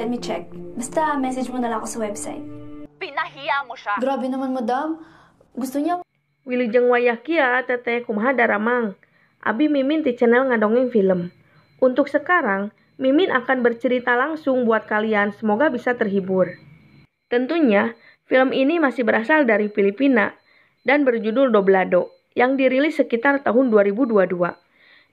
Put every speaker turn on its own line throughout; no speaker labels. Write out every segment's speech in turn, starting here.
Let me check. Basta message mo na lang ako sa website.
Pinahiya mo siya.
Grabe naman, madam. Gusto niya
Wilujeng wayakia teteh kumaha daramang. Abi Mimin di channel Ngadongeng Film. Untuk sekarang, Mimin akan bercerita langsung buat kalian, semoga bisa terhibur. Tentunya, film ini masih berasal dari Filipina dan berjudul Doblado yang dirilis sekitar tahun 2022.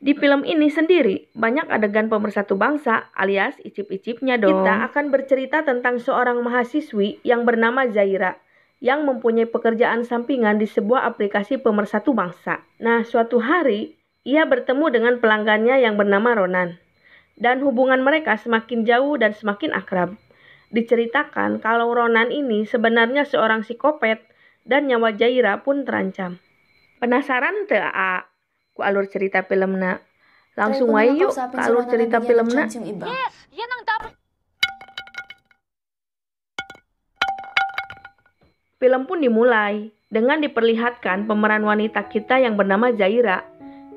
Di film ini sendiri, banyak adegan pemersatu bangsa alias icip-icipnya dong. Kita akan bercerita tentang seorang mahasiswi yang bernama Zaira yang mempunyai pekerjaan sampingan di sebuah aplikasi pemersatu bangsa. Nah, suatu hari, ia bertemu dengan pelanggannya yang bernama Ronan. Dan hubungan mereka semakin jauh dan semakin akrab. Diceritakan kalau Ronan ini sebenarnya seorang psikopat dan nyawa Zaira pun terancam. Penasaran teu A? Ku alur cerita filmna. Langsung wae yuk ke alur cerita filmna.
Yes, yan ang dapat.
Film pun dimulai dengan diperlihatkan pemeran wanita kita yang bernama Zaira.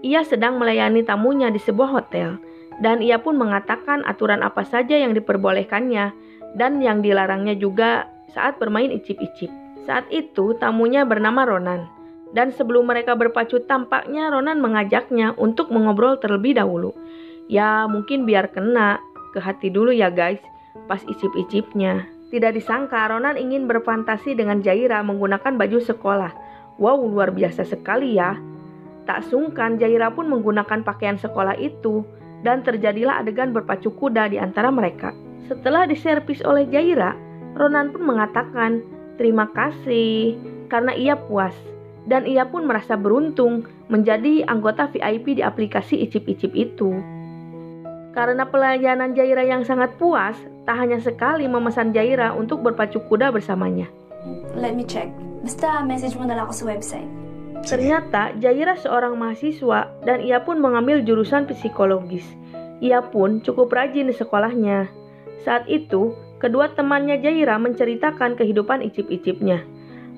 Ia sedang melayani tamunya di sebuah hotel dan ia pun mengatakan aturan apa saja yang diperbolehkannya dan yang dilarangnya juga saat bermain icip-icip. Saat itu tamunya bernama Ronan dan sebelum mereka berpacu tampaknya Ronan mengajaknya untuk mengobrol terlebih dahulu. Ya mungkin biar kena ke hati dulu ya guys pas icip-icipnya. Tidak disangka Ronan ingin berfantasi dengan Zaira menggunakan baju sekolah. Wow, luar biasa sekali ya. Tak sungkan Zaira pun menggunakan pakaian sekolah itu dan terjadilah adegan berpacu kuda di antara mereka. Setelah diservis oleh Zaira, Ronan pun mengatakan terima kasih karena ia puas. Dan ia pun merasa beruntung menjadi anggota VIP di aplikasi icip-icip itu. Karena pelayanan Zaira yang sangat puas, tak hanya sekali memesan Zaira untuk berpacu kuda bersamanya.
Let me check. Basta message mo na lang ako sa website.
Ternyata Zaira seorang mahasiswa dan ia pun mengambil jurusan psikologis. Ia pun cukup rajin di sekolahnya. Saat itu, kedua temannya Zaira menceritakan kehidupan icip-icipnya.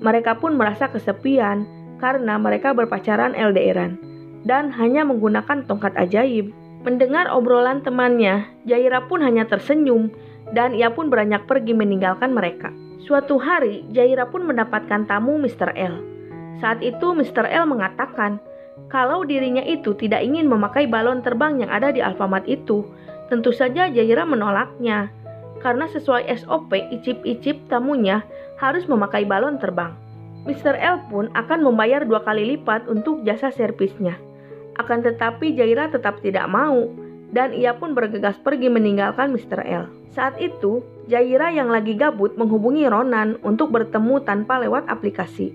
Mereka pun merasa kesepian karena mereka berpacaran LDRan dan hanya menggunakan tongkat ajaib. Mendengar obrolan temannya, Zaira pun hanya tersenyum dan ia pun beranjak pergi meninggalkan mereka. Suatu hari, Zaira pun mendapatkan tamu Mr. L. Saat itu Mr. L mengatakan kalau dirinya itu tidak ingin memakai balon terbang yang ada di Alfamart itu. Tentu saja Zaira menolaknya karena sesuai SOP icip-icip tamunya harus memakai balon terbang. Mr. L pun akan membayar 2 kali lipat untuk jasa servisnya. Akan tetapi Zaira tetap tidak mau dan ia pun bergegas pergi meninggalkan Mr. L. Saat itu, Zaira yang lagi gabut menghubungi Ronan untuk bertemu tanpa lewat aplikasi.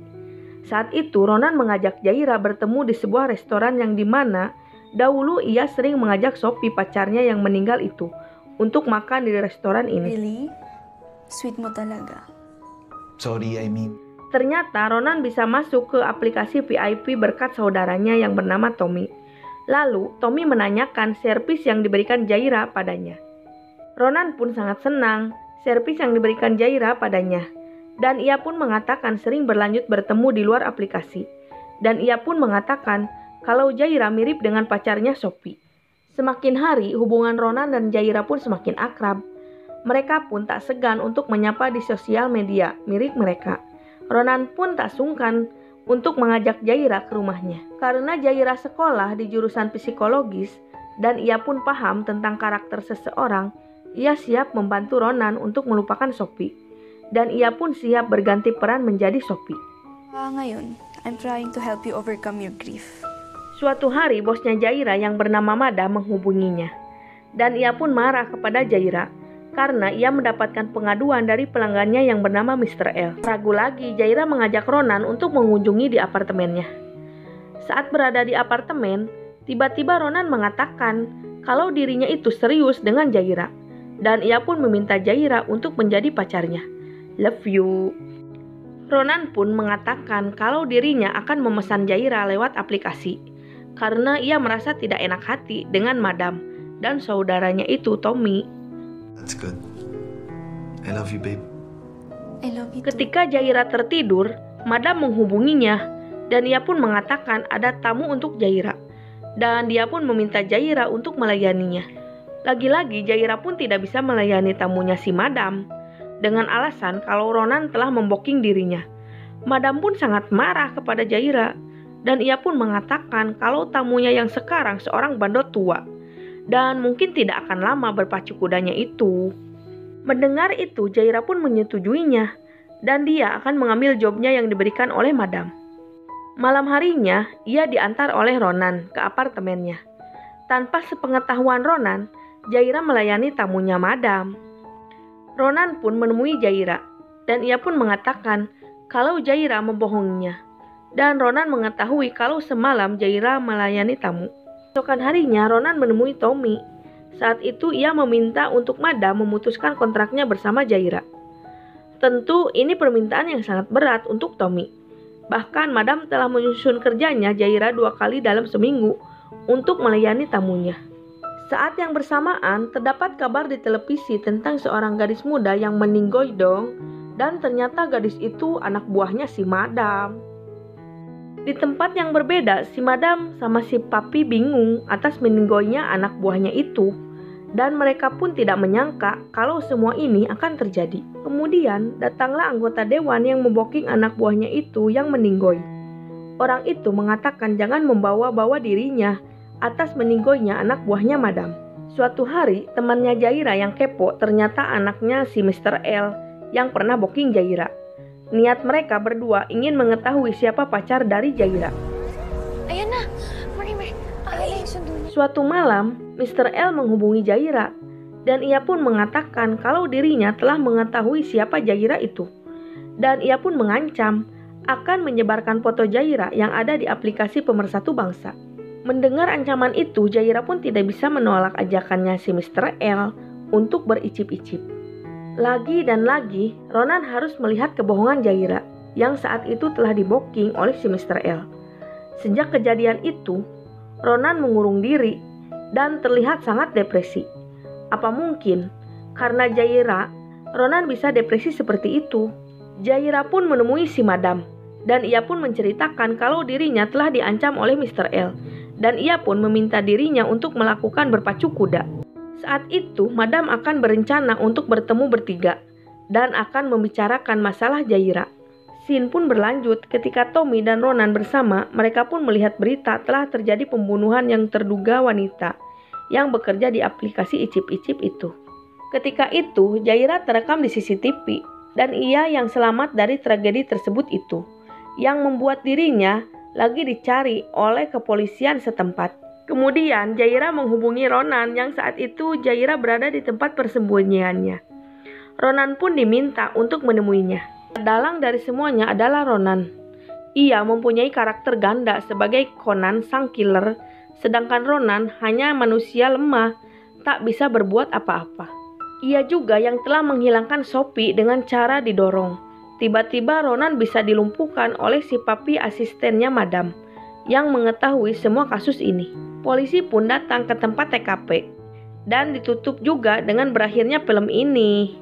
Saat itu Ronan mengajak Zaira bertemu di sebuah restoran yang dimana dahulu ia sering mengajak Sophie pacarnya yang meninggal itu untuk makan di restoran ini.
Really? Sweet mo talaga.
Sorry, I mean...
Ternyata Ronan bisa masuk ke aplikasi VIP berkat saudaranya yang bernama Tommy. Lalu Tommy menanyakan servis yang diberikan Zaira padanya. Ronan pun sangat senang servis yang diberikan Zaira padanya. Dan ia pun mengatakan sering berlanjut bertemu di luar aplikasi. Dan ia pun mengatakan kalau Zaira mirip dengan pacarnya Sophie. Semakin hari hubungan Ronan dan Zaira pun semakin akrab. Mereka pun tak segan untuk menyapa di sosial media mirip mereka. Ronan pun tak sungkan untuk mengajak Zaira ke rumahnya. Karena Zaira sekolah di jurusan psikologis dan ia pun paham tentang karakter seseorang, ia siap membantu Ronan untuk melupakan Sophie. Dan ia pun siap berganti peran menjadi Sophie.
Ngayon, I'm trying to help you overcome your grief.
Suatu hari bosnya Zaira yang bernama Mada menghubunginya. Dan ia pun marah kepada Zaira karena ia mendapatkan pengaduan dari pelanggannya yang bernama Mr. L. Ragu lagi, Zaira mengajak Ronan untuk mengunjungi di apartemennya. Saat berada di apartemen, tiba-tiba Ronan mengatakan kalau dirinya itu serius dengan Zaira. Dan ia pun meminta Zaira untuk menjadi pacarnya. Love you. Ronan pun mengatakan kalau dirinya akan memesan Zaira lewat aplikasi. Karena ia merasa tidak enak hati dengan Madam dan saudaranya itu Tommy.
That's good. I love you, babe.
I love you too.
Ketika Zaira tertidur, Madam menghubunginya dan ia pun mengatakan ada tamu untuk Zaira. Dan dia pun meminta Zaira untuk melayaninya. Lagi-lagi Jaira pun tidak bisa melayani tamunya si Madam dengan alasan kalau Ronan telah memboking dirinya. Madam pun sangat marah kepada Jaira dan ia pun mengatakan kalau tamunya yang sekarang seorang bandot tua dan mungkin tidak akan lama berpacu kudanya itu. Mendengar itu Jaira pun menyetujuinya dan dia akan mengambil jobnya yang diberikan oleh Madam. Malam harinya, ia diantar oleh Ronan ke apartemennya. Tanpa sepengetahuan Ronan, Jaira melayani tamunya Madam. Ronan pun menemui Jaira, dan ia pun mengatakan kalau Jaira membohonginya. Dan Ronan mengetahui kalau semalam Jaira melayani tamu. Esokan harinya, Ronan menemui Tommy. Saat itu ia meminta untuk Madam memutuskan kontraknya bersama Jaira. Tentu ini permintaan yang sangat berat untuk Tommy. Bahkan Madam telah menyusun kerjanya Jaira 2 kali dalam seminggu untuk melayani tamunya. Saat yang bersamaan terdapat kabar di televisi tentang seorang gadis muda yang meninggoy-dong dan ternyata gadis itu anak buahnya si Madam. Di tempat yang berbeda si Madam sama si Papi bingung atas meninggoynya anak buahnya itu. Dan mereka pun tidak menyangka kalau semua ini akan terjadi. Kemudian datanglah anggota dewan yang memboking anak buahnya itu yang meninggoy. Orang itu mengatakan jangan membawa-bawa dirinya atas meninggoynya anak buahnya Madam. Suatu hari temannya Jaira yang kepo ternyata anaknya si Mr. L yang pernah booking Jaira. Niat mereka berdua ingin mengetahui siapa pacar dari Jaira.
Ayan na. Mari. Ay, sundo niya.
Suatu malam, Mr. L menghubungi Jaira dan ia pun mengatakan kalau dirinya telah mengetahui siapa Jaira itu. Dan ia pun mengancam akan menyebarkan foto Jaira yang ada di aplikasi Pemersatu Bangsa. Mendengar ancaman itu, Jaira pun tidak bisa menolak ajakannya si Mr. L untuk bericip-icip. Lagi dan lagi, Ronan harus melihat kebohongan Jaira yang saat itu telah diboking oleh si Mr. L. Sejak kejadian itu, Ronan mengurung diri dan terlihat sangat depresi. Apa mungkin karena Jaira, Ronan bisa depresi seperti itu? Jaira pun menemui si Madam dan ia pun menceritakan kalau dirinya telah diancam oleh Mr. L dan ia pun meminta dirinya untuk melakukan berpacu kuda. Saat itu Madam akan berencana untuk bertemu bertiga dan akan membicarakan masalah Jaira. Scene pun berlanjut ketika Tommy dan Ronan bersama, mereka pun melihat berita telah terjadi pembunuhan yang terduga wanita yang bekerja di aplikasi icip-icip itu. Ketika itu, Jaira terekam di CCTV dan ia yang selamat dari tragedi tersebut itu, yang membuat dirinya lagi dicari oleh kepolisian setempat. Kemudian Jaira menghubungi Ronan yang saat itu Jaira berada di tempat persembunyiannya. Ronan pun diminta untuk menemuinya. Dalang dari semuanya adalah Ronan. Ia mempunyai karakter ganda sebagai Conan sang killer, sedangkan Ronan hanya manusia lemah, tak bisa berbuat apa-apa. Ia juga yang telah menghilangkan Sophie dengan cara didorong. Tiba-tiba Ronan bisa dilumpuhkan oleh si Papi asistennya Madam, yang mengetahui semua kasus ini. Polisi pun datang ke tempat TKP, dan ditutup juga dengan berakhirnya film ini.